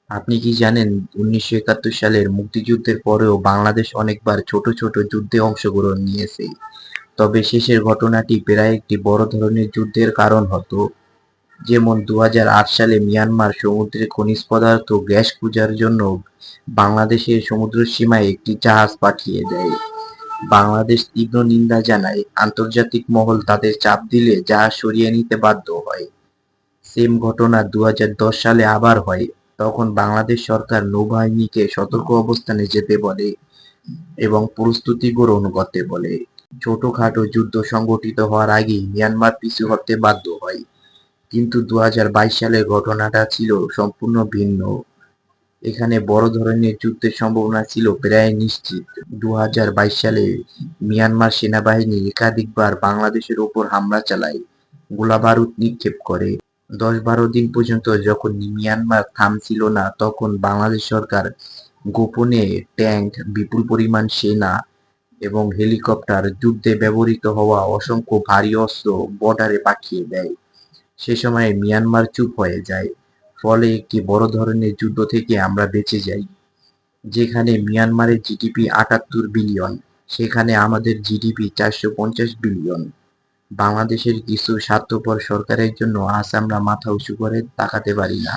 আপনি কি জানেন ১৯৭১ সালের মুক্তিযুদ্ধের পরেও বাংলাদেশ অনেকবার ছোট ছোট যুদ্ধে অংশগ্রহণ নিয়েছে। তবে শেষের ঘটনাটি প্রায় একটি বড় ধরনের যুদ্ধের কারণ হতো। যেমন ২০০৮ সালে মিয়ানমার সমুদ্রে খনিজ পদার্থ গ্যাস খোঁজার জন্য বাংলাদেশের সমুদ্র সীমায় একটি জাহাজ পাঠিয়ে দেয়। বাংলাদেশ তীব্র নিন্দা জানায়, আন্তর্জাতিক মহল তাদের চাপ দিলে জাহাজ সরিয়ে নিতে বাধ্য হয়। সেম ঘটনা ২০১০ সালে আবার হয়। তখন বাংলাদেশ সরকার নৌবাহিনীকে সতর্ক অবস্থানে যেতে বলে এবং প্রস্তুতি গ্রহণ করতে বলে। ছোটখাটো যুদ্ধ সংগঠিত হওয়ার আগেই মিয়ানমার পিছু হটতে বাধ্য হয়। কিন্তু ২০২২ সালের ঘটনাটা ছিল সম্পূর্ণ ভিন্ন। এখানে বড় ধরনের যুদ্ধের সম্ভাবনা ছিল প্রায় নিশ্চিত। ২০২২ সালে মিয়ানমার সেনাবাহিনী একাধিকবার বাংলাদেশের ওপর হামলা চালায়, গোলাবারুদ নিক্ষেপ করে। ১০-১২ দিন পর্যন্ত যখন মিয়ানমার থামছিল না, তখন বাংলাদেশ সরকার গোপনে ট্যাঙ্ক, বিপুল পরিমাণ সেনা এবং হেলিকপ্টার, যুদ্ধে ব্যবহৃত হওয়া অসংখ্য ভারী অস্ত্র বর্ডারে পাঠিয়ে দেয়। সে সময়ে মিয়ানমার চুপ হয়ে যায়। ফলে একটি বড় ধরনের যুদ্ধ থেকে আমরা বেঁচে যাই। যেখানে মিয়ানমারের জিডিপি ৭৮ বিলিয়ন, সেখানে আমাদের জিডিপি ৪৫০ বিলিয়ন। বাংলাদেশের কিছু স্বার্থপর সরকারের জন্য আজ আমরা মাথা উঁচু করে তাকাতে পারি না।